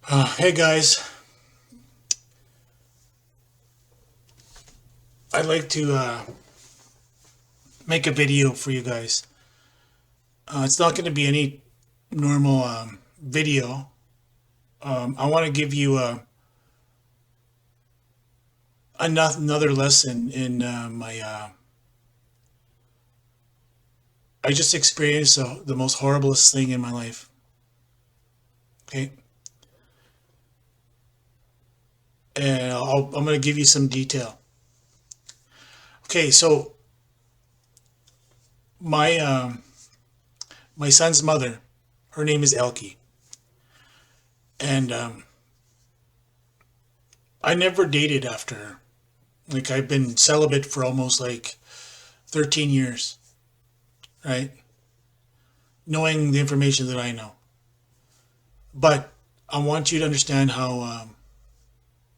Hey guys, I'd like to make a video for you guys. It's not going to be any normal video. I want to give you another lesson in my. I just experienced the most horriblest thing in my life. Okay, and I'm going to give you some detail. Okay, so my my son's mother, her name is Elkie, and I never dated after her. Like I've been celibate for almost like 13 years, right? Knowing the information that I know. But I want you to understand how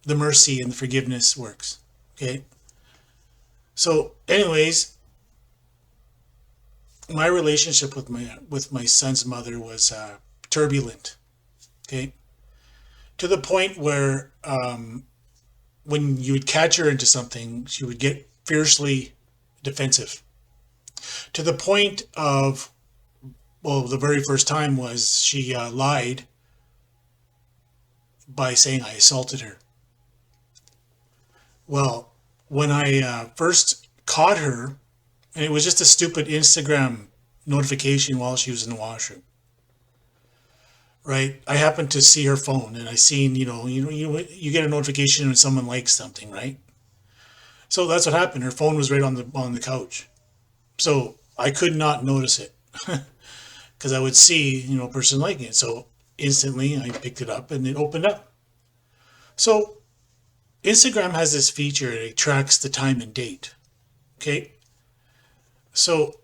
the mercy and the forgiveness works. Okay. So, anyways, my relationship with my son's mother was turbulent. Okay. To the point where when you would catch her into something, she would get fiercely defensive. To the point of, well, the very first time was she lied by saying I assaulted her. Well, when I first caught her, and it was just a stupid Instagram notification while she was in the washroom, right? I happened to see her phone, and I seen, you get a notification when someone likes something, right? So that's what happened. Her phone was right on the couch, so I could not notice it because I would see, a person liking it. So instantly, I picked it up, and it opened up. So Instagram has this feature; it tracks the time and date. Okay, so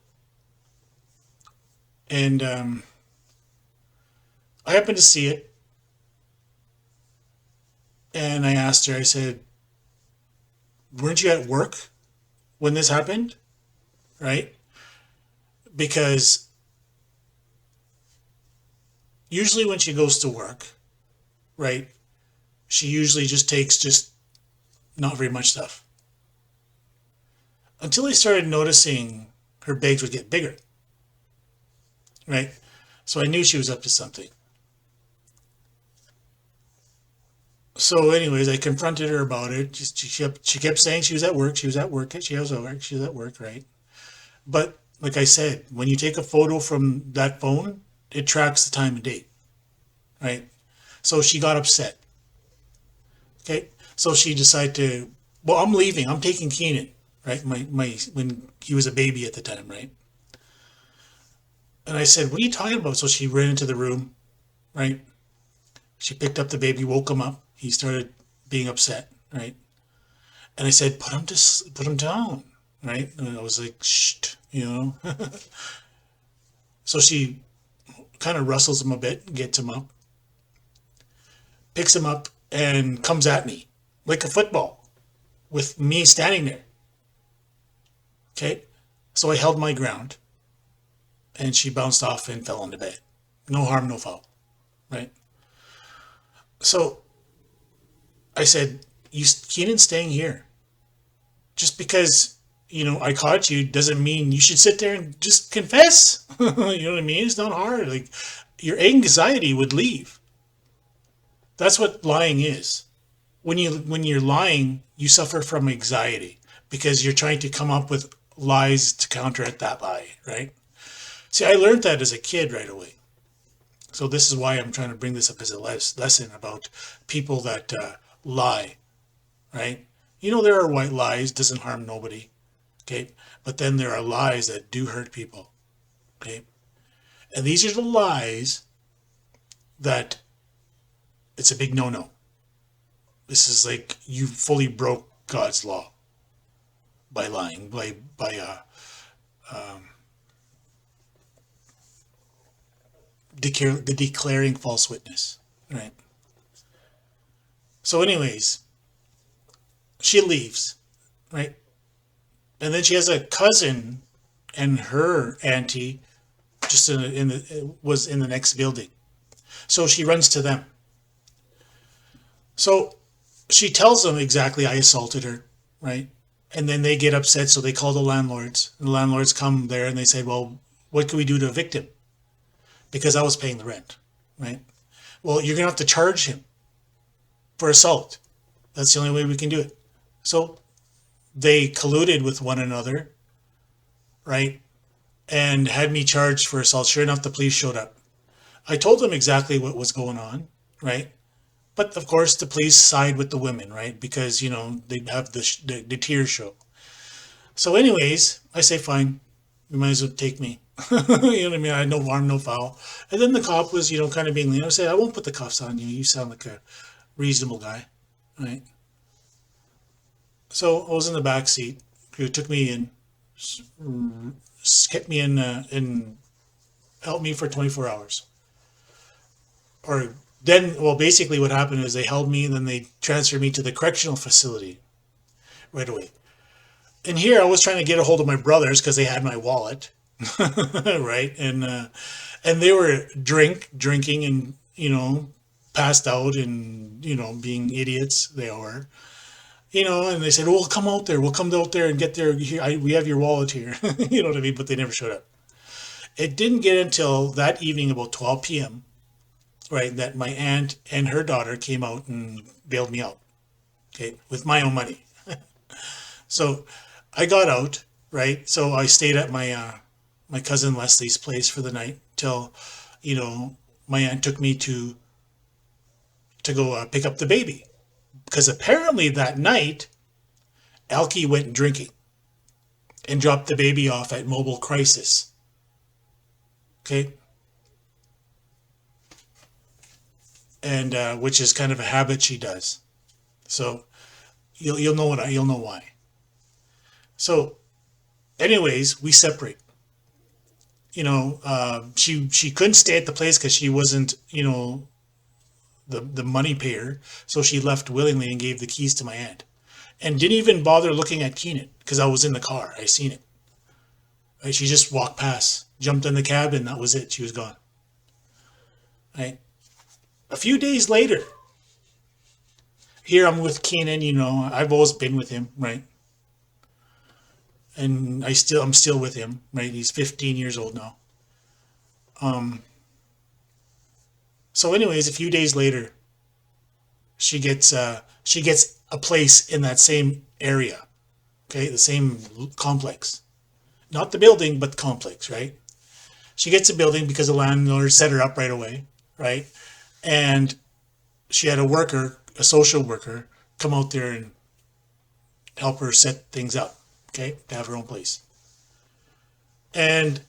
and I happened to see it, and I asked her. I said, "Weren't you at work when this happened?" Right? Because usually when she goes to work, right, she usually just takes just not very much stuff. Until I started noticing her bags would get bigger, right? So I knew she was up to something. So, anyways, I confronted her about it. She kept saying she was at work. She was at work. She was at work. She was at work, right? But like I said, when you take a photo from that phone, it tracks the time and date, right? So she got upset. Okay, so she decided to. Well, I'm leaving. I'm taking Keenan, right? My when he was a baby at the time, right? And I said, "What are you talking about?" So she ran into the room, right? She picked up the baby, woke him up. He started being upset, right? And I said, put him down, right? And I was like, shh. So she kind of rustles him a bit, gets him up, picks him up, and comes at me like a football with me standing there. Okay. So I held my ground, and she bounced off and fell onto bed. No harm, no foul, right? So I said, Keenan's staying here. Just because I caught you doesn't mean you should sit there and just confess. You know what I mean? It's not hard. Like your anxiety would leave. That's what lying is. When you're lying, you suffer from anxiety because you're trying to come up with lies to counteract that lie, right? See, I learned that as a kid right away. So this is why I'm trying to bring this up as a lesson about people that lie, right? There are white lies, doesn't harm nobody, okay? But then there are lies that do hurt people, okay? And these are the lies that it's a big no-no. This is like you fully broke God's law by lying, by declaring false witness, right? So, anyways, she leaves, right? And then she has a cousin, and her auntie just was in the next building. So she runs to them. So she tells them exactly I assaulted her, right? And then they get upset, so they call the landlords. And the landlords come there and they say, well, what can we do to evict him? Because I was paying the rent, right? Well, you're going to have to charge him for assault. That's the only way we can do it. So they colluded with one another, right? And had me charged for assault. Sure enough, the police showed up. I told them exactly what was going on, right? But of course, the police side with the women, right? Because, they have the tears show. So, anyways, I say, fine, you might as well take me. You know what I mean? I had no harm, no foul. And then the cop was, kind of being lenient. I said, I won't put the cuffs on you. You sound like a reasonable guy, right? So I was in the back seat. He took me in, kept me in, and helped me for 24 hours. Or then, well, basically what happened is they held me and then they transferred me to the correctional facility right away. And here I was trying to get a hold of my brothers because they had my wallet, right? And they were drinking and passed out and being idiots. They were. And they said, "Oh, we'll come out there. We'll come out there and get there. Here, we have your wallet here." You know what I mean? But they never showed up. It didn't get until that evening, about 12 p.m., right, that my aunt and her daughter came out and bailed me out, okay, with my own money. So I got out, right? So I stayed at my cousin Leslie's place for the night till, my aunt took me to go pick up the baby. Because apparently that night, Elkie went drinking and dropped the baby off at Mobile Crisis. Okay. And which is kind of a habit she does. So you'll know why. So, anyways, we separate. She couldn't stay at the place because she wasn't the money payer, so she left willingly and gave the keys to my aunt, and didn't even bother looking at Keenan because I was in the car. I seen it. Right? She just walked past, jumped in the cab, and that was it. She was gone. Right. A few days later, here I'm with Keenan. I've always been with him, right? And I'm still with him, right? He's 15 years old now. So, anyways, a few days later, she gets a place in that same area, okay, the same complex, not the building, but the complex, right? She gets a building because the landlord set her up right away, right? And she had a social worker, come out there and help her set things up, okay, to have her own place. And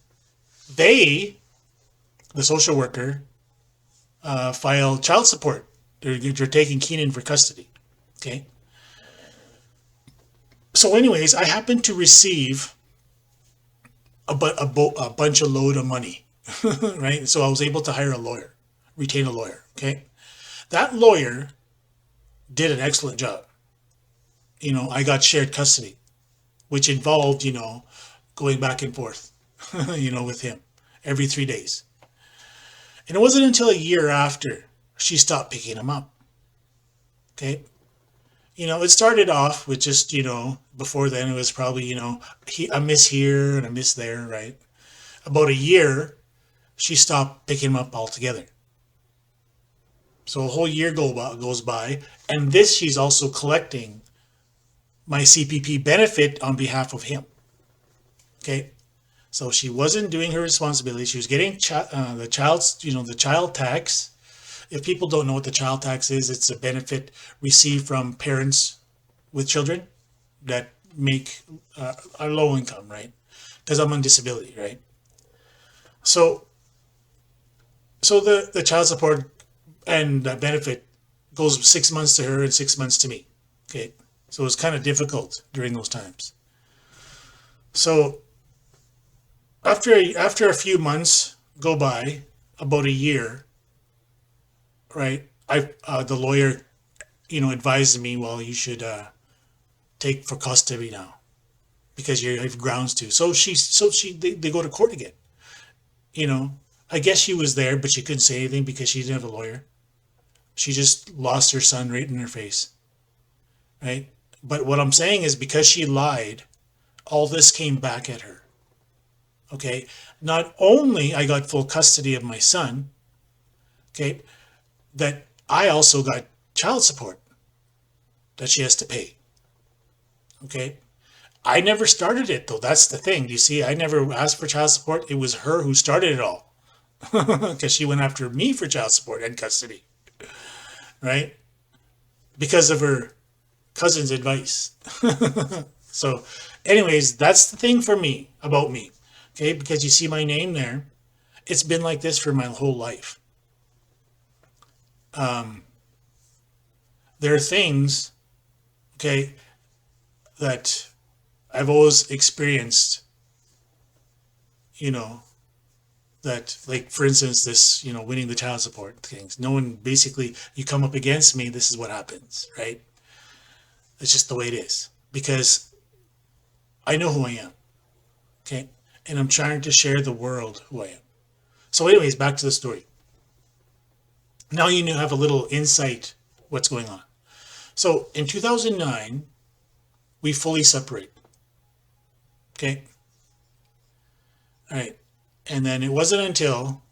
the social worker, filed child support. They're taking Keenan for custody. Okay. So, anyways, I happened to receive a bunch of load of money, right? So I was able to retain a lawyer. Okay. That lawyer did an excellent job. I got shared custody, which involved, going back and forth, with him every 3 days. And it wasn't until a year after she stopped picking him up. Okay. It started off with just, before then it was probably, a miss here and a miss there, right? About a year, she stopped picking him up altogether. So a whole year goes by. And this, she's also collecting my CPP benefit on behalf of him. Okay. So she wasn't doing her responsibility. She was getting the child tax. If people don't know what the child tax is, it's a benefit received from parents with children that make are low income, right? Because I'm on disability, right? So, the child support and the benefit goes 6 months to her and 6 months to me. Okay, so it's kind of difficult during those times. So after a few months go by, about a year, right? The lawyer, advised me, well, you should take for custody now because you have grounds to. So they go to court again. I guess she was there, but she couldn't say anything because she didn't have a lawyer. She just lost her son right in her face, right? But what I'm saying is because she lied, all this came back at her. Okay. Not only I got full custody of my son, okay, that I also got child support that she has to pay. Okay. I never started it though. That's the thing. You see, I never asked for child support. It was her who started it all because she went after me for child support and custody, right? Because of her cousin's advice. So, anyways, that's the thing for me about me. Okay, because you see my name there. It's been like this for my whole life. There are things, okay, that I've always experienced, you know, that, like, for instance, this, winning the child support things. No one, basically, you come up against me, this is what happens, right? It's just the way it is. Because I know who I am, okay? And I'm trying to share the world who I am. So, anyways, back to the story. Now you have a little insight what's going on. So, in 2009, we fully separate. Okay? All right. And then it wasn't until,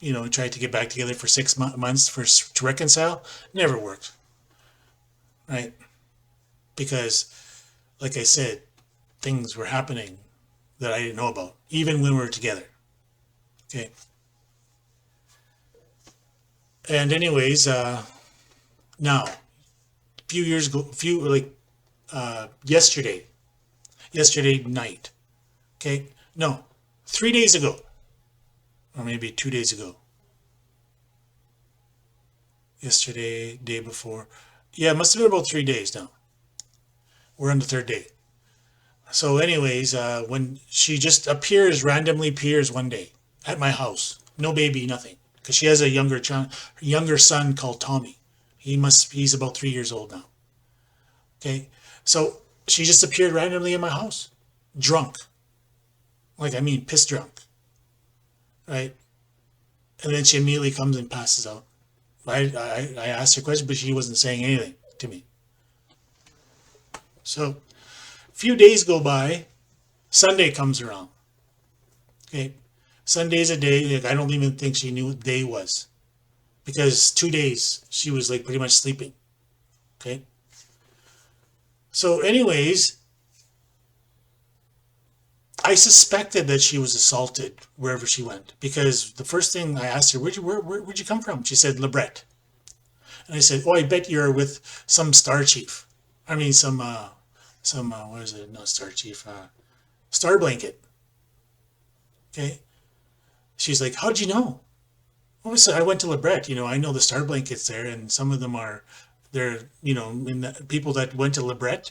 we tried to get back together for 6 months to reconcile. Never worked. Right? Because, like I said, things were happening that I didn't know about, even when we were together. Okay. And anyways, now, a few years ago, yesterday night, okay? No, 3 days ago, or maybe 2 days ago. Yesterday, day before. Yeah, it must have been about 3 days now. We're on the third day. So anyways, when she just randomly appears one day at my house, no baby, nothing, because she has a younger son called Tommy. He's about 3 years old now. Okay, so she just appeared randomly in my house, drunk, piss drunk, right? And then she immediately comes and passes out. I asked her a question, but she wasn't saying anything to me. So a few days go by. Sunday comes around. Okay, Sunday's a day. Like, I don't even think she knew what day was, because 2 days she was like pretty much sleeping. Okay. So, anyways, I suspected that she was assaulted wherever she went, because the first thing I asked her, where'd you come from? She said, Lebret. And I said, oh, I bet you're with some star chief. I mean, what is it? Not star chief, star blanket. Okay. She's like, how'd you know? Well, I went to Lebret. I know the star blankets there, and some of them they're, people that went to Lebret,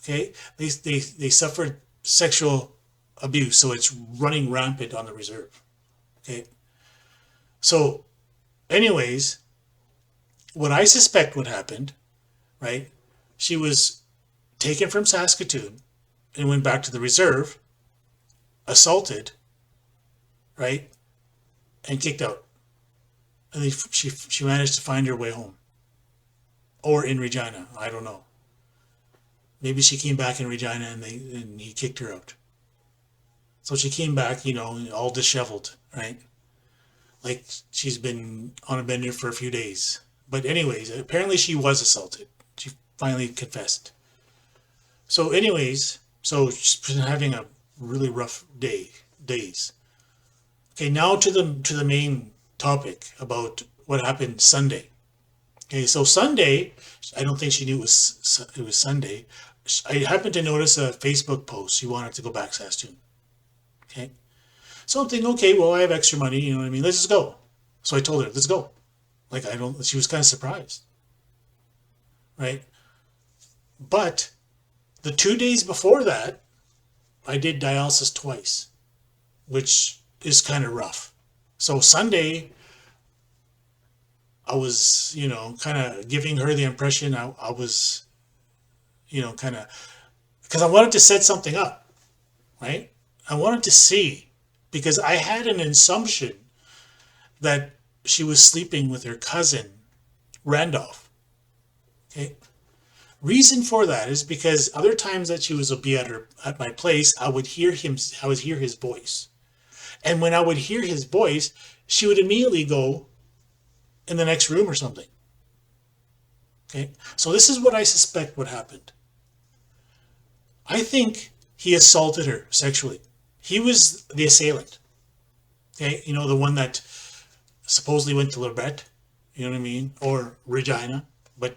okay, they suffered sexual abuse, so it's running rampant on the reserve. Okay. So, anyways, what I suspect what happened, right? She was taken from Saskatoon and went back to the reserve, assaulted, right, and kicked out. And she managed to find her way home, or in Regina. I don't know. Maybe she came back in Regina and he kicked her out. So she came back, all disheveled, right? Like she's been on a bender for a few days. But anyways, apparently she was assaulted. She finally confessed. So anyways, she's been having a really rough days. Okay, now to the main topic about what happened Sunday. Okay, so Sunday, I don't think she knew it was Sunday. I happened to notice a Facebook post. She wanted to go back to Saskatoon. Okay, so I'm thinking, okay, well, I have extra money. You know what I mean? Let's just go. So I told her, let's go. Like, she was kind of surprised, right? But the 2 days before that, I did dialysis twice, which is kind of rough. So Sunday, I was, kind of giving her the impression I was, kind of, because I wanted to set something up, right? I wanted to see, because I had an assumption that she was sleeping with her cousin Randolph. Okay. Reason for that is because other times that she was be at my place, I would hear his voice. And when I would hear his voice, she would immediately go in the next room or something. Okay. So this is what I suspect what happened. I think he assaulted her sexually. He was the assailant. Okay. You know, the one that supposedly went to Labette, you know what I mean? Or Regina. But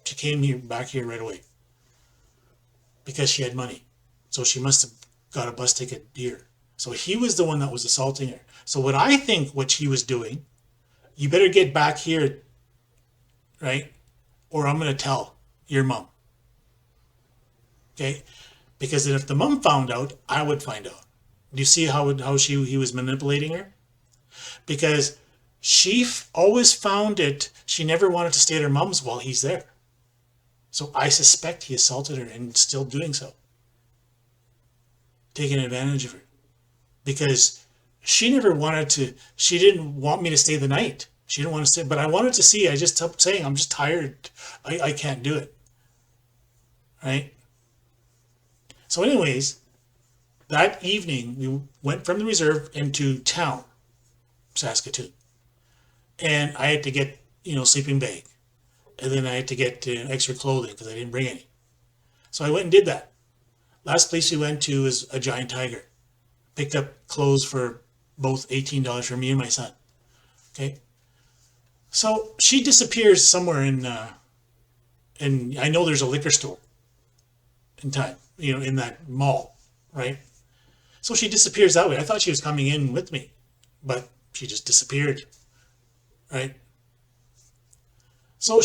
she came back here right away because she had money. So she must have got a bus ticket here. So he was the one that was assaulting her. So what I think what she was doing, you better get back here, right? Or I'm going to tell your mom. Okay? Because if the mom found out, I would find out. Do you see how he was manipulating her? Because she always found it, she never wanted to stay at her mom's while he's there. So I suspect he assaulted her and still doing so. Taking advantage of her. Because she never wanted to, she didn't want me to stay the night. She didn't want to stay, but I wanted to see, I just kept saying, I'm just tired. I can't do it. Right? So anyways, that evening, we went from the reserve into town, Saskatoon. And I had to get, sleeping bag. And then I had to get extra clothing because I didn't bring any. So I went and did that. Last place we went to was a Giant Tiger. Picked up clothes for both $18 for me and my son. Okay. So she disappears somewhere in I know there's a liquor store in time, in that mall, right? So she disappears that way. I thought she was coming in with me, but she just disappeared, right? So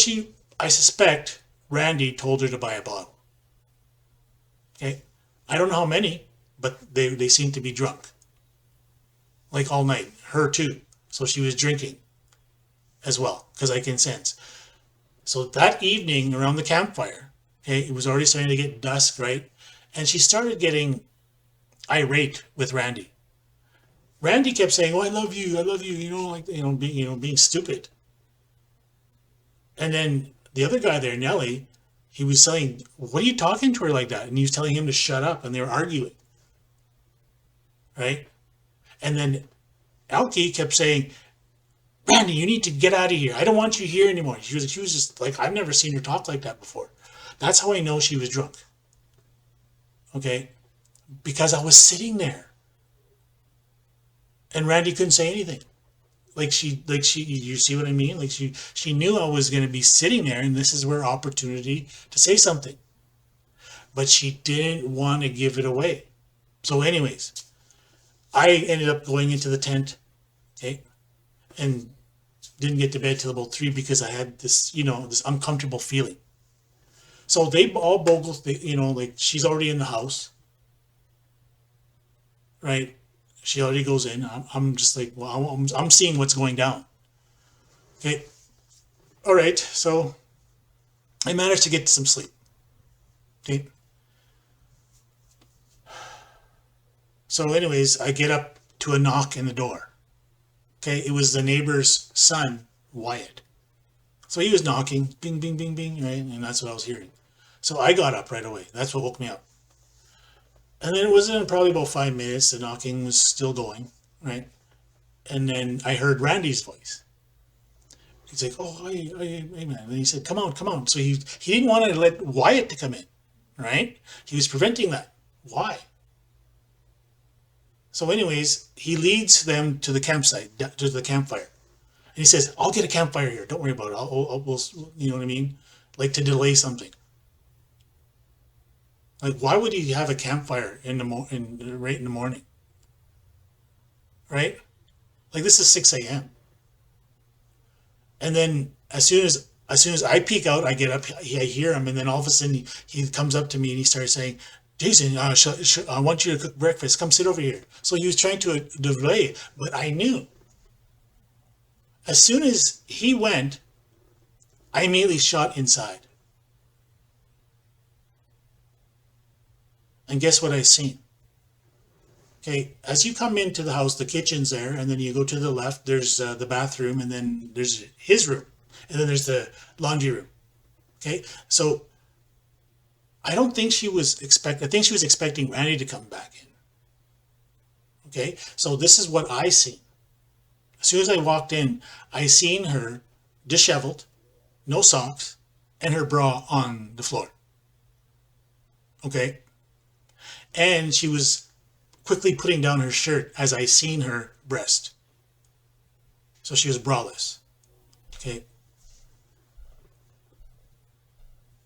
I suspect Randy told her to buy a bottle. Okay. I don't know how many, but they seem to be drunk. Like all night. Her too. So she was drinking as well, because I can sense. So that evening around the campfire, okay, it was already starting to get dusk, right? And she started getting irate with Randy. Randy kept saying, "Oh, I love you, being stupid." And then the other guy there, Nelly, he was saying, "What are you talking to her like that?" And he was telling him to shut up, and they were arguing. Right? And then Elkie kept saying, "Randy, you need to get out of here. I don't want you here anymore." She was just like, I've never seen her talk like that before. That's how I know she was drunk. Okay? Because I was sitting there. And Randy couldn't say anything. You see what I mean? Like she knew I was going to be sitting there and this is her opportunity to say something. But she didn't want to give it away. So anyways, I ended up going into the tent, okay, and didn't get to bed till about 3 because I had this, this uncomfortable feeling. So they all bogle, like she's already in the house, right? She already goes in. I'm just like, well, I'm seeing what's going down. Okay. All right. So I managed to get some sleep. Okay. So anyways, I get up to a knock in the door. Okay. It was the neighbor's son, Wyatt. So he was knocking, bing, bing, bing, bing, right? And that's what I was hearing. So I got up right away. That's what woke me up. And then it was in probably about 5 minutes. The knocking was still going, right? And then I heard Randy's voice. He's like, "Oh, hey, man." And he said, "Come on, come on." So he didn't want to let Wyatt to come in, right? He was preventing that. Why? So anyways, he leads them to the campsite, to the campfire. And he says, "I'll get a campfire here. Don't worry about it. We'll, you know what I mean? Like to delay something." Like, why would he have a campfire right in the morning? Right? Like, this is 6 a.m. And then as soon as I peek out, I get up, I hear him, and then all of a sudden he comes up to me and he starts saying, "Jason, I want you to cook breakfast. Come sit over here." So he was trying to delay, but I knew. As soon as he went, I immediately shot inside. And guess what I seen? Okay, as you come into the house, the kitchen's there, and then you go to the left, there's the bathroom, and then there's his room. and then there's the laundry room. Okay, so I don't think she was I think she was expecting Randy to come back in. Okay, so this is what I seen. As soon as I walked in, I seen her disheveled, no socks, and her bra on the floor. Okay, and she was quickly putting down her shirt as I seen her breast. So she was braless. Okay,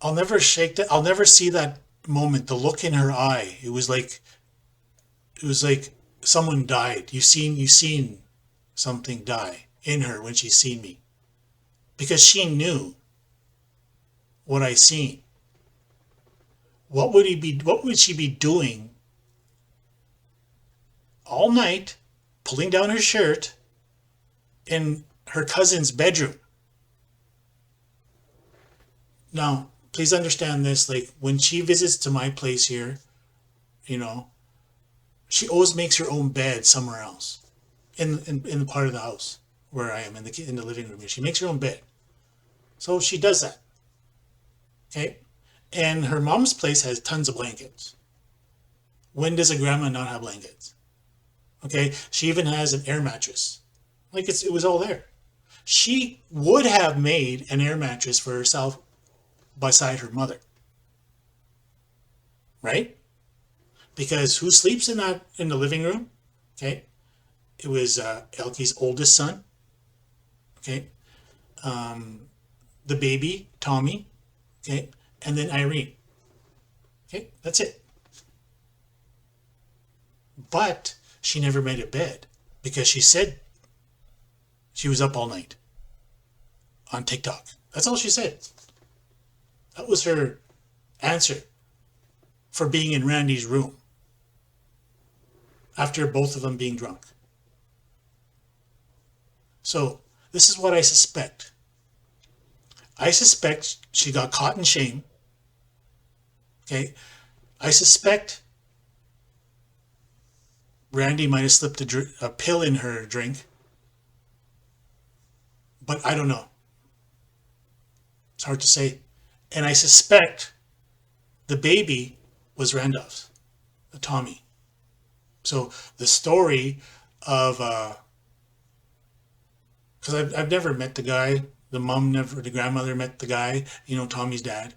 I'll never shake that. I'll never see that moment. The look in her eye. It was like someone died. You seen something die in her when she seen me, because she knew what I seen. What would she be doing all night, pulling down her shirt in her cousin's bedroom? Now, please understand this. Like, when she visits to my place here, you know, she always makes her own bed somewhere else in the part of the house where I am in the living room here. She makes her own bed, so she does that. Okay, and her mom's place has tons of blankets. When does a grandma not have blankets? Okay, she even has an air mattress. Like, it was all there. She would have made an air mattress for herself beside her mother, right? Because who sleeps in the living room? Okay, it was Elkie's oldest son. Okay, the baby Tommy. Okay, and then Irene. Okay, that's it. But she never made a bed because she said she was up all night on TikTok. That's all she said. That was her answer for being in Randy's room after both of them being drunk. So this is what I suspect. I suspect she got caught in shame. Okay. I suspect Randy might have slipped a pill in her drink, but I don't know. It's hard to say. And I suspect the baby was Randolph's, Tommy. So the story of, because I've never met the guy. The grandmother met the guy, Tommy's dad.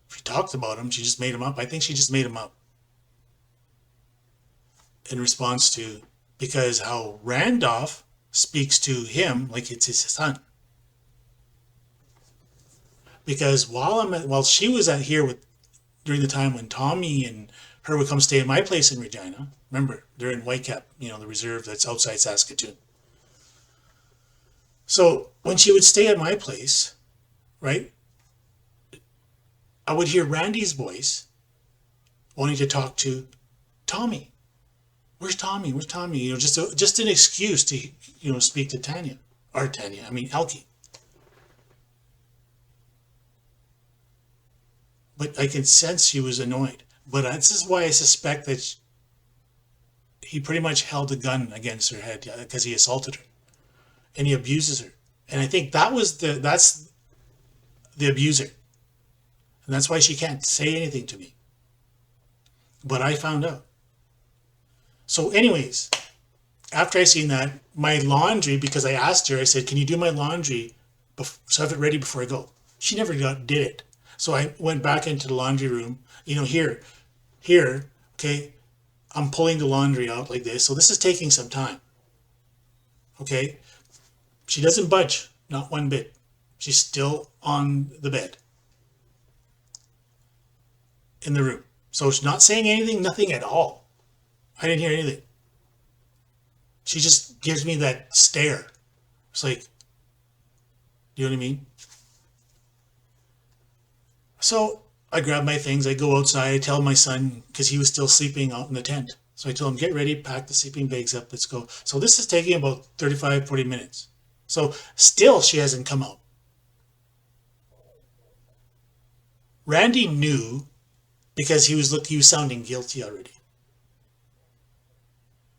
She talked about him. She just made him up. I think she just made him up in response to, because how Randolph speaks to him like it's his son. Because while she was during the time when Tommy and her would come stay at my place in Regina, remember, they're in Whitecap, the reserve that's outside Saskatoon. So when she would stay at my place, right, I would hear Randy's voice wanting to talk to Tommy. Where's Tommy? Where's Tommy? Just an excuse to, speak to Elkie. But I could sense she was annoyed. But this is why I suspect that he pretty much held a gun against her head, because he assaulted her and he abuses her. And I think that's the abuser. And that's why she can't say anything to me. But I found out. So anyways, after I seen that, my laundry, because I asked her, I said, can you do my laundry so I have it ready before I go? She never did it. So I went back into the laundry room, here, okay, I'm pulling the laundry out like this. So this is taking some time. Okay. She doesn't budge, not one bit. She's still on the bed in the room. So she's not saying anything, nothing at all. I didn't hear anything. She just gives me that stare. It's like, you know what I mean? So I grab my things, I go outside, I tell my son, because he was still sleeping out in the tent. So I tell him, get ready, pack the sleeping bags up, let's go. So this is taking about 35, 40 minutes. So still she hasn't come out. Randy knew because he was sounding guilty already.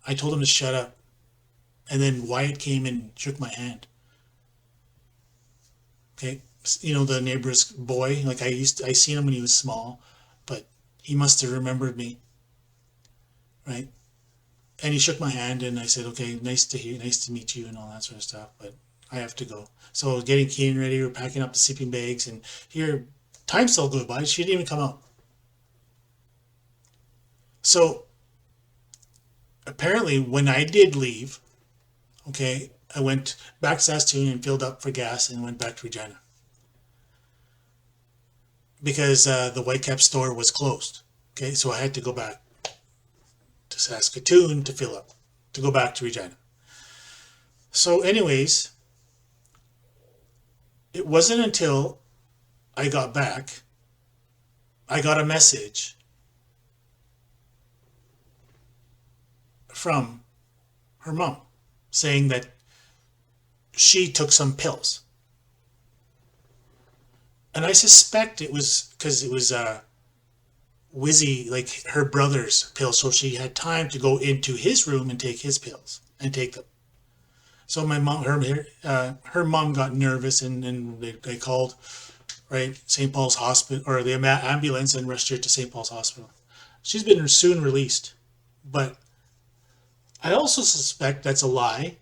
I told him to shut up. And then Wyatt came and shook my hand. Okay, the neighbor's boy. Like I seen him when he was small, but he must have remembered me, right? And he shook my hand, and I said, "Okay, nice to meet you," and all that sort of stuff. But I have to go. So getting Keen ready, we're packing up the sleeping bags, and here time still goes by. She didn't even come out. So apparently, when I did leave, okay, I went back to Saskatoon and filled up for gas and went back to Regina because the Whitecap store was closed. Okay, so I had to go back to Saskatoon to fill up, to go back to Regina. So, anyways, it wasn't until I got back, I got a message from her mom saying that she took some pills. And I suspect it was because it was Wizzy, like her brother's pills. So she had time to go into his room and take his pills and take them. So my mom, her mom got nervous, and they called, right, St. Paul's Hospital, or the ambulance, and rushed her to St. Paul's Hospital. She's been soon released, but I also suspect that's a lie,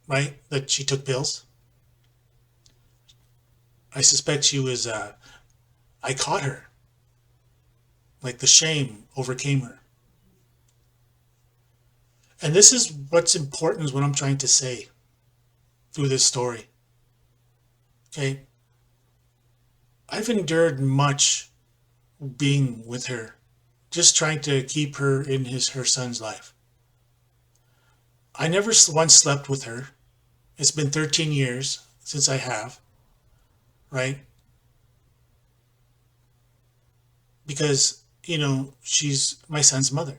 right? That she took pills. I suspect she was. I caught her. Like the shame overcame her. And this is what's important, is what I'm trying to say through this story. Okay, I've endured much being with her, just trying to keep her in her son's life. I never once slept with her. It's been 13 years since I have, right? Because, she's my son's mother.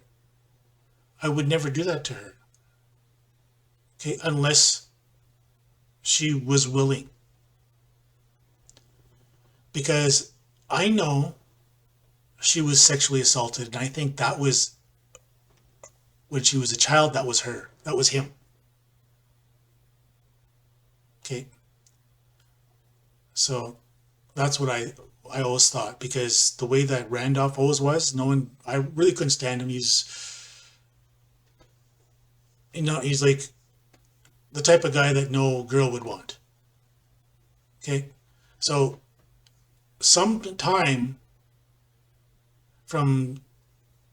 I would never do that to her, okay, unless she was willing. Because I know she was sexually assaulted, and I think that was, when she was a child, that was her. That was him. Okay. So that's what I always thought, because the way that Randolph always was, no one, I really couldn't stand him. He's like the type of guy that no girl would want. Okay. So sometime from,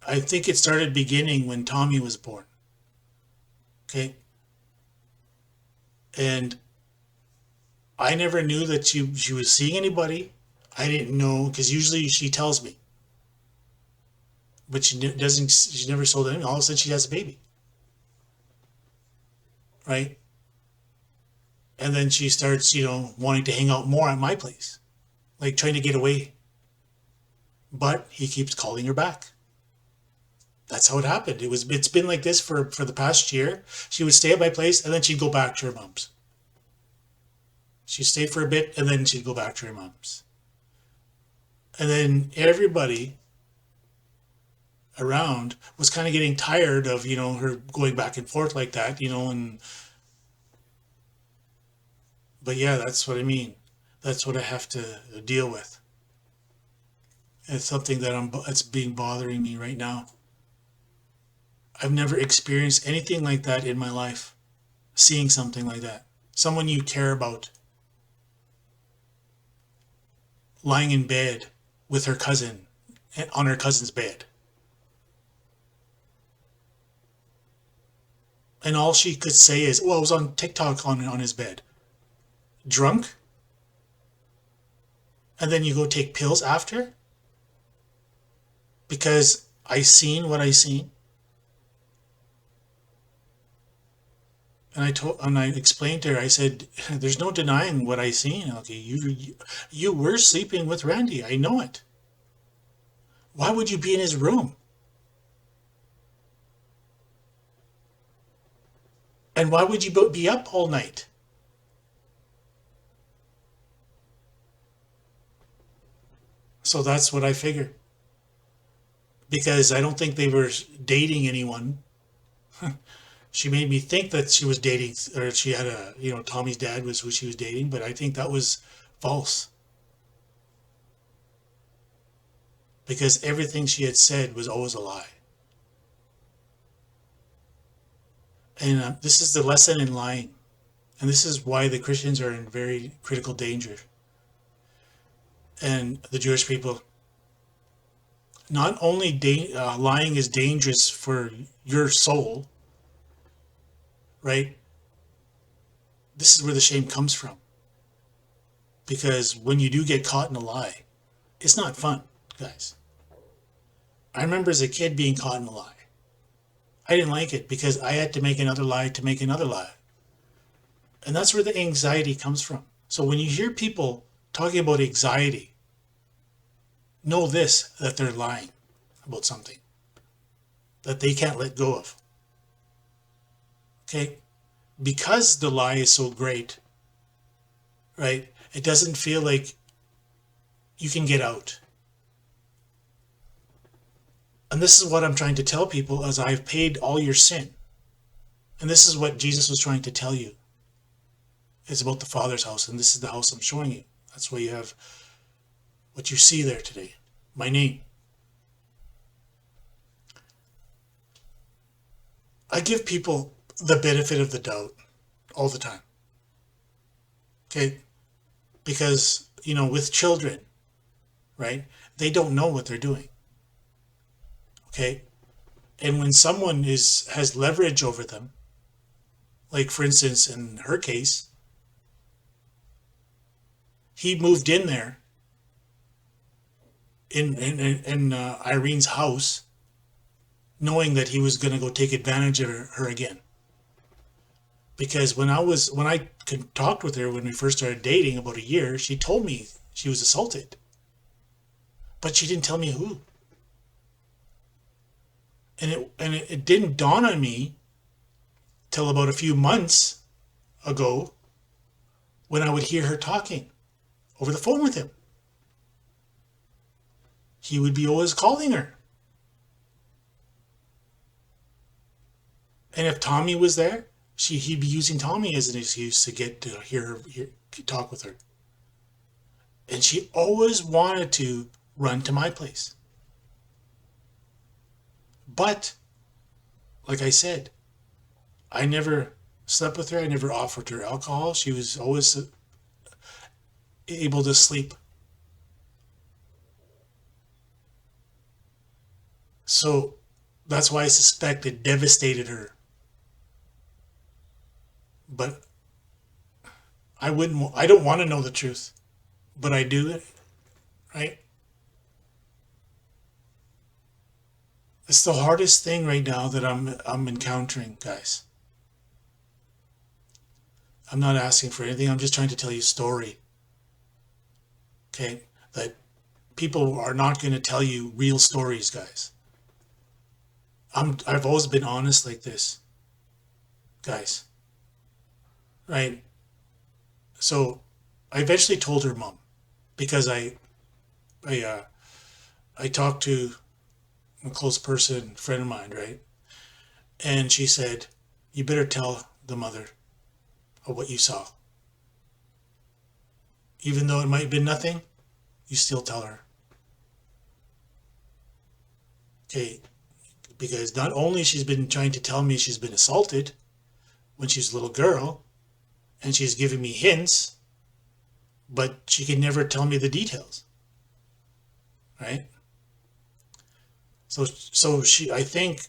I think it started beginning when Tommy was born. Okay. And I never knew that she was seeing anybody. I didn't know, because usually she tells me, but she doesn't. She never told anyone. All of a sudden, she has a baby, right? And then she starts, wanting to hang out more at my place, like trying to get away. But he keeps calling her back. That's how it happened. It's been like this for the past year. She would stay at my place, and then she'd go back to her mom's. She'd stay for a bit, and then she'd go back to her mom's. And then everybody around was kind of getting tired of, her going back and forth like that, but yeah, that's what I mean. That's what I have to deal with. It's something it's being bothering me right now. I've never experienced anything like that in my life. Seeing something like that. Someone you care about lying in bed with her cousin, on her cousin's bed. And all she could say is, well, I was on TikTok on his bed. Drunk? And then you go take pills after? Because I seen what I seen. And I explained to her, I said, there's no denying what I seen. Okay, you were sleeping with Randy. I know it. Why would you be in his room? And why would you be up all night? So that's what I figured. Because I don't think they were dating anyone. She made me think that she was dating, or she had a, Tommy's dad was who she was dating, but I think that was false because everything she had said was always a lie. And this is the lesson in lying. And this is why the Christians are in very critical danger. And the Jewish people, not only lying is dangerous for your soul, right? This is where the shame comes from. Because when you do get caught in a lie, it's not fun, guys. I remember as a kid being caught in a lie. I didn't like it because I had to make another lie to make another lie. And that's where the anxiety comes from. So when you hear people talking about anxiety, know this, that they're lying about something that they can't let go of. Okay? Because the lie is so great, right? It doesn't feel like you can get out. And this is what I'm trying to tell people as I've paid all your sin. And this is what Jesus was trying to tell you. It's about the Father's house, and this is the house I'm showing you. That's why you have what you see there today. My name. I give people the benefit of the doubt all the time. Okay? Because, with children, right? They don't know what they're doing. Okay? And when someone has leverage over them, like for instance, in her case, he moved in there in Irene's house, knowing that he was going to go take advantage of her again. Because when I talked with her when we first started dating about a year, she told me she was assaulted, but she didn't tell me who. And it didn't dawn on me till about a few months ago when I would hear her talking over the phone with him. He would be always calling her. And if Tommy was there, he'd be using Tommy as an excuse to get to hear her talk with her. And she always wanted to run to my place. But, like I said, I never slept with her. I never offered her alcohol. She was always able to sleep. So that's why I suspect it devastated her. But I don't want to know the truth, but I do, right? It's the hardest thing right now that I'm encountering, guys. I'm not asking for anything. I'm just trying to tell you a story. Okay? That people are not going to tell you real stories, guys. I've always been honest like this, guys. Right? So I eventually told her mom because I talked to a close person, friend of mine, right? And she said, you better tell the mother of what you saw. Even though it might have been nothing, you still tell her. Okay, because not only she's been trying to tell me she's been assaulted when she was a little girl, and she's giving me hints, but she can never tell me the details, right? So I think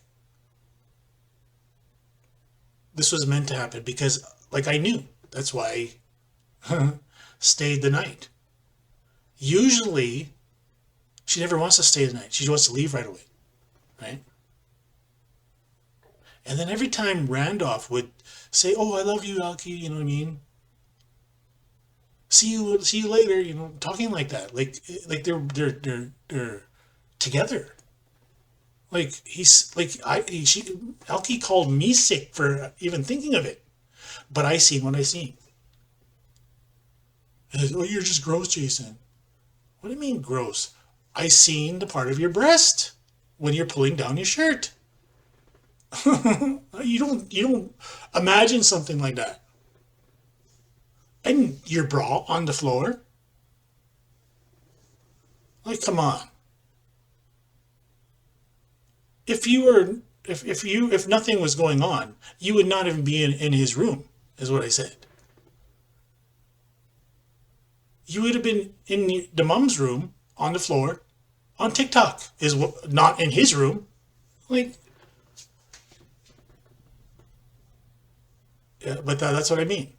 this was meant to happen because, like, I knew. That's why I stayed the night. Usually, she never wants to stay the night. She wants to leave right away, right? And then every time Randolph would say, "Oh, I love you, Alki," you know what I mean? See you later, talking like that, like they're together. Like Alki called me sick for even thinking of it, but I seen what I seen. And says, "Oh, you're just gross, Jason." What do you mean gross? I seen the part of your breast when you're pulling down your shirt. I You don't imagine something like that. And your bra on the floor? Like, come on. If you were if nothing was going on, you would not even be in his room, is what I said. You would have been in the mom's room on the floor on TikTok, is what, not in his room. Like, yeah, but that's what I mean.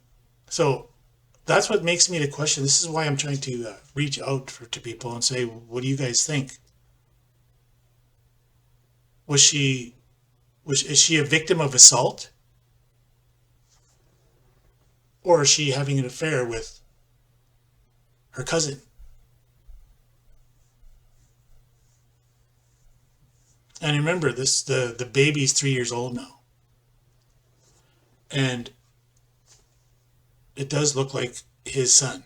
So that's what makes me to question. This is why I'm trying to reach out to people and say, what do you guys think? Was she is she a victim of assault, or is she having an affair with her cousin? And remember, this the baby's 3 years old now, and it does look like his son.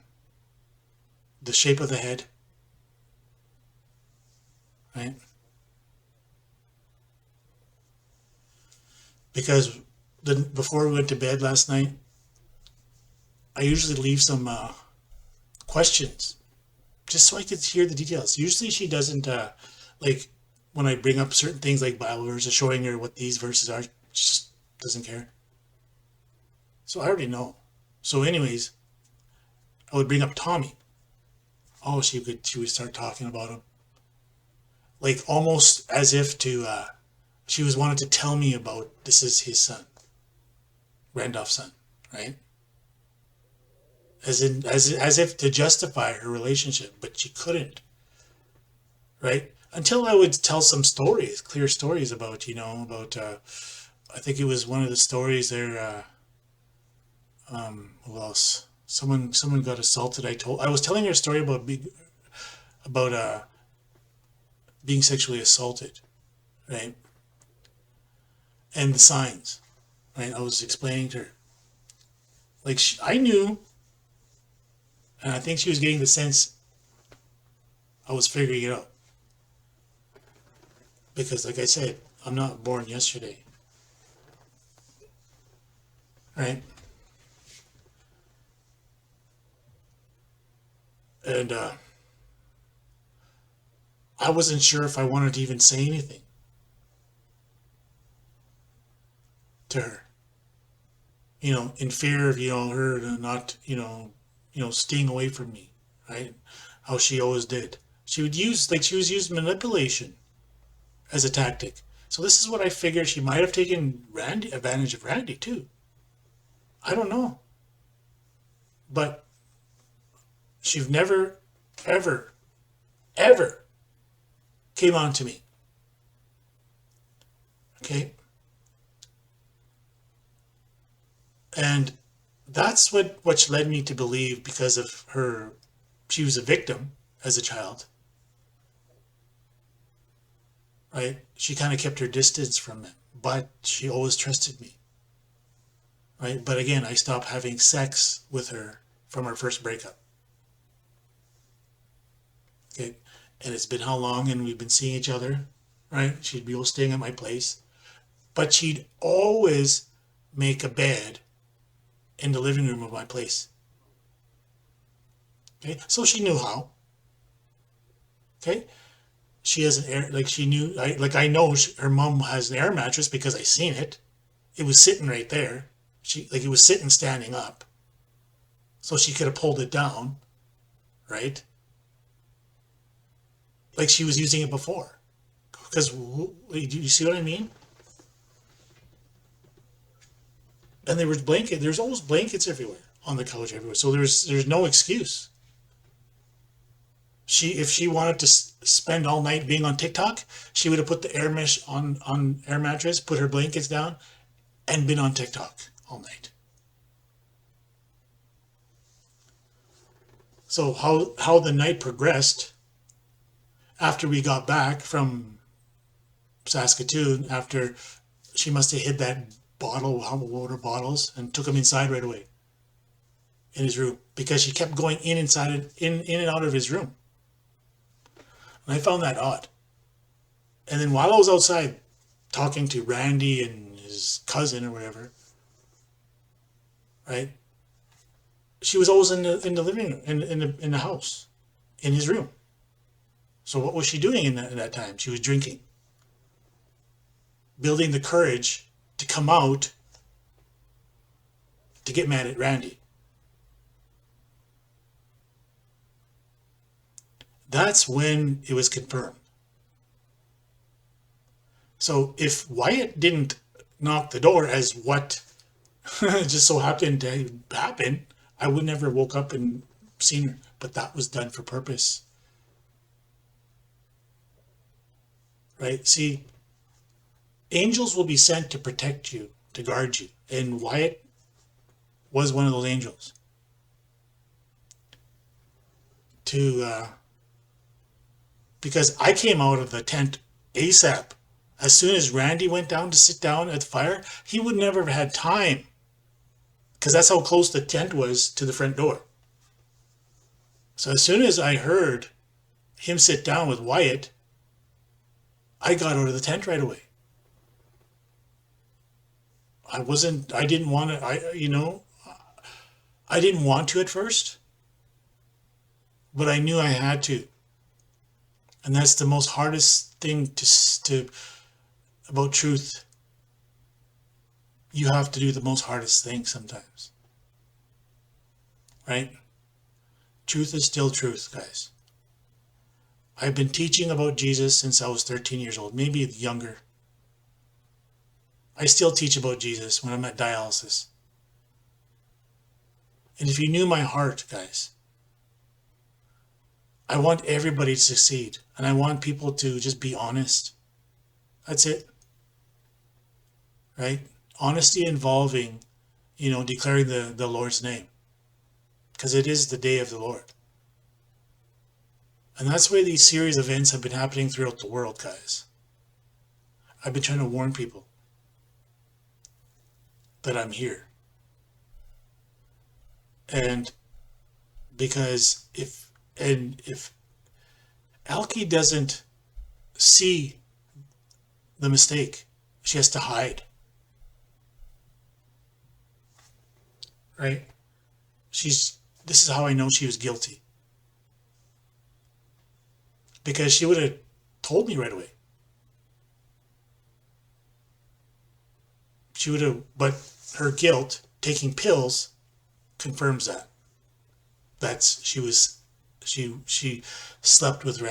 The shape of the head, right? Because before we went to bed last night, I usually leave some questions just so I could hear the details. Usually she doesn't like when I bring up certain things like Bible verses, showing her what these verses are. She just doesn't care. So I already know. So, anyways, I would bring up Tommy. Oh, she would start talking about him, like almost as if to she was wanted to tell me about this is his son, Randolph's son, right? As if to justify her relationship, but she couldn't, right? Until I would tell some stories, clear stories about about I think it was one of the stories there. Who else? Someone got assaulted. I was telling her a story about being sexually assaulted, right? And the signs, right? I was explaining to her, like I knew, and I think she was getting the sense I was figuring it out, because, like I said, I'm not born yesterday, right? And I wasn't sure if I wanted to even say anything to her, in fear of her not staying away from me, right? How she always did. She was using manipulation as a tactic. So this is what I figured. She might have taken Randy advantage of Randy too. I don't know, but she never, ever, ever came on to me. Okay, and that's what led me to believe, because of her, she was a victim as a child, right? She kind of kept her distance from it, but she always trusted me, right? But again, I stopped having sex with her from our first breakup. Okay, and it's been how long, and we've been seeing each other, right? She'd be always staying at my place, but she'd always make a bed in the living room of my place. Okay, so she knew how. Okay, she has an air, like she knew, I know her mom has an air mattress because I seen it. It was sitting right there. It was sitting standing up, so she could have pulled it down, right? Like she was using it before. Because do you see what I mean? And there's always blankets everywhere on the couch everywhere. So there's no excuse. If she wanted to spend all night being on TikTok, she would have put the air mesh on air mattress, put her blankets down, and been on TikTok all night. So how the night progressed after we got back from Saskatoon, after she must have hid that bottle, water bottles, and took them inside right away in his room, because she kept going in and out of his room. And I found that odd. And then while I was outside talking to Randy and his cousin or whatever, right? She was always in the living room, in the house, in his room. So what was she doing in that time? She was drinking, building the courage to come out to get mad at Randy. That's when it was confirmed. So if Wyatt didn't knock the door, as what just so happened to happen, I would never woke up and seen her. But that was done for purpose. Right? See, angels will be sent to protect you, to guard you. And Wyatt was one of those angels. Because I came out of the tent ASAP. As soon as Randy went down to sit down at the fire, he would never have had time. Because that's how close the tent was to the front door. So as soon as I heard him sit down with Wyatt, I got out of the tent right away. I didn't want to, I didn't want to at first, but I knew I had to. And that's the most hardest thing to about truth. You have to do the most hardest thing sometimes. Right? Truth is still truth, guys. I've been teaching about Jesus since I was 13 years old, maybe younger. I still teach about Jesus when I'm at dialysis. And if you knew my heart, guys, I want everybody to succeed. And I want people to just be honest. That's it. Right? Honesty involving, declaring the Lord's name. Because it is the day of the Lord. And that's why these series of events have been happening throughout the world, guys. I've been trying to warn people that I'm here. And because if Alki doesn't see the mistake, she has to hide. Right? This is how I know she was guilty. Because she would have told me right away. She would have, but her guilt, taking pills, confirms that. She slept with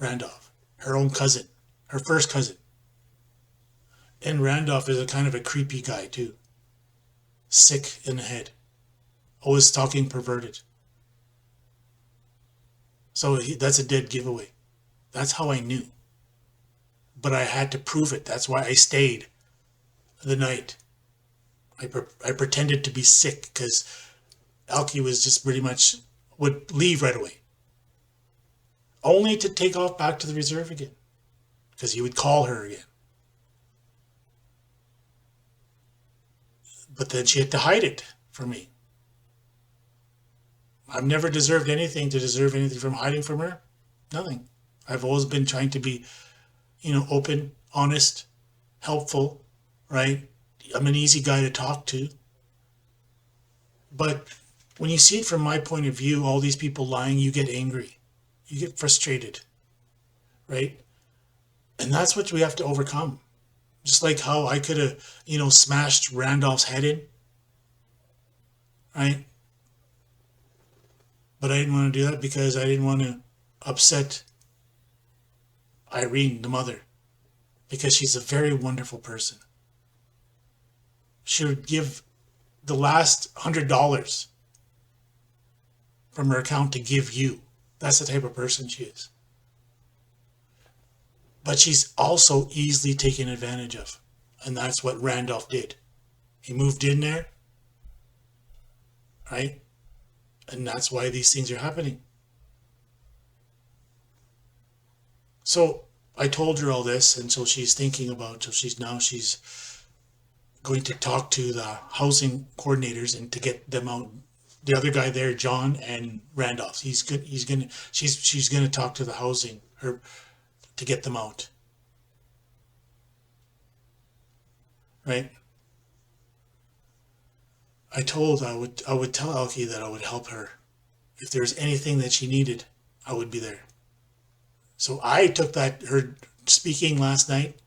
Randolph, her own cousin, her first cousin. And Randolph is a kind of a creepy guy too. Sick in the head. Always talking perverted. So that's a dead giveaway. That's how I knew. But I had to prove it. That's why I stayed the night. I pretended to be sick because Alki was just pretty much would leave right away. Only to take off back to the reserve again. Because he would call her again. But then she had to hide it from me. I've never deserved anything to deserve anything from hiding from her. Nothing. I've always been trying to be, open, honest, helpful, right? I'm an easy guy to talk to. But when you see it from my point of view, all these people lying, you get angry. You get frustrated, right? And that's what we have to overcome. Just like how I could have, smashed Randolph's head in, right? But I didn't want to do that because I didn't want to upset Irene, the mother, because she's a very wonderful person. She would give the last $100 from her account to give you. That's the type of person she is. But she's also easily taken advantage of. And that's what Randolph did. He moved in there, right? And that's why these things are happening. So I told her all this, and so she's thinking about, she's going to talk to the housing coordinators and to get them out. The other guy there, John and Randolph, she's gonna talk to the housing to get them out. right? I would tell Elkie that I would help her. If there's anything that she needed, I would be there. So I took that, her speaking last night,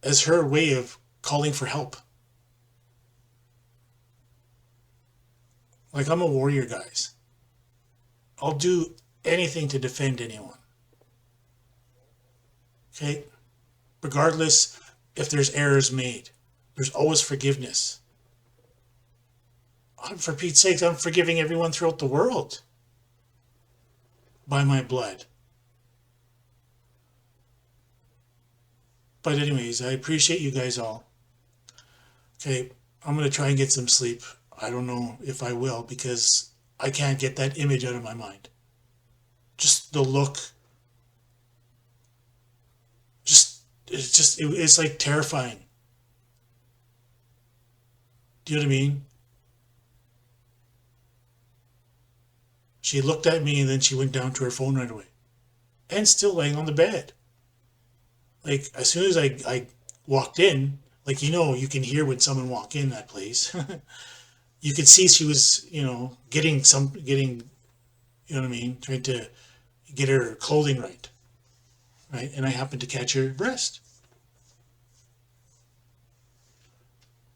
as her way of calling for help. Like, I'm a warrior, guys. I'll do anything to defend anyone. Okay? Regardless if there's errors made, there's always forgiveness. For Pete's sake, I'm forgiving everyone throughout the world by my blood. But anyways, I appreciate you guys all. Okay, I'm going to try and get some sleep. I don't know if I will, because I can't get that image out of my mind. Just the look. It's like terrifying. Do you know what I mean? She looked at me and then she went down to her phone right away. And still laying on the bed. Like, as soon as I walked in, like, you can hear when someone walk in that place. You could see she was, getting, you know what I mean, trying to get her clothing right. Right? And I happened to catch her breast.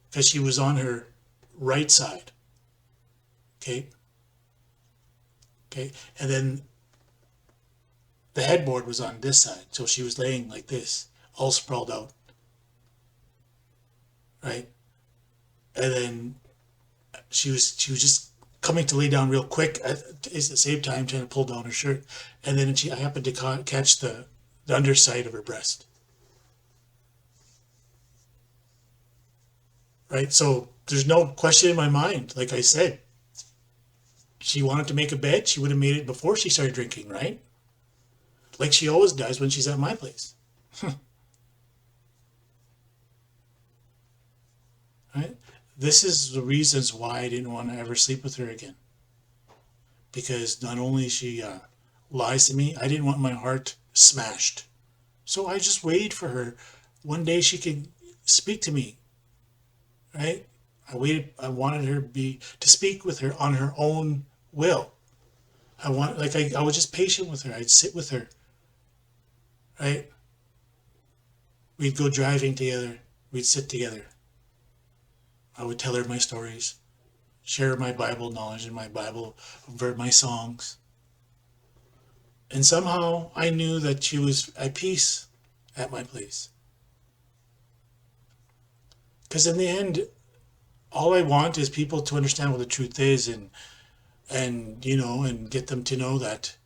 Because she was on her right side. Okay? Okay? And then the headboard was on this side. So she was laying like this, all sprawled out. Right? And then she was just coming to lay down real quick at the same time, trying to pull down her shirt. And then I happened to catch the underside of her breast. Right? So there's no question in my mind. Like I said, she wanted to make a bed. She would have made it before she started drinking, right? Like she always does when she's at my place. Right? This is the reasons why I didn't want to ever sleep with her again. Because not only she lies to me, I didn't want my heart smashed. So I just waited for her. One day she could speak to me. Right? I waited. I wanted her to speak with her on her own will. I was just patient with her. I'd sit with her. Right? We'd go driving together. We'd sit together. I would tell her my stories, share my Bible knowledge and my songs. And somehow I knew that she was at peace at my place. Because in the end, all I want is people to understand what the truth is, and get them to know that,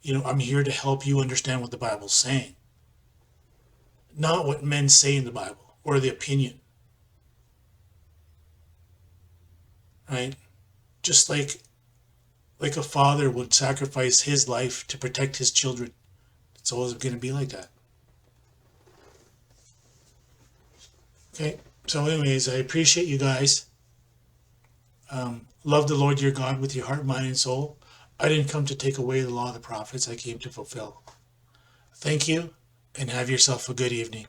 I'm here to help you understand what the Bible's saying. Not what men say in the Bible or the opinion. Right? Just like a father would sacrifice his life to protect his children. It's always going to be like that. Okay, so anyways, I appreciate you guys. Love the Lord your God with your heart, mind, and soul. I didn't come to take away the law of the prophets. I came to fulfill. Thank you, and have yourself a good evening.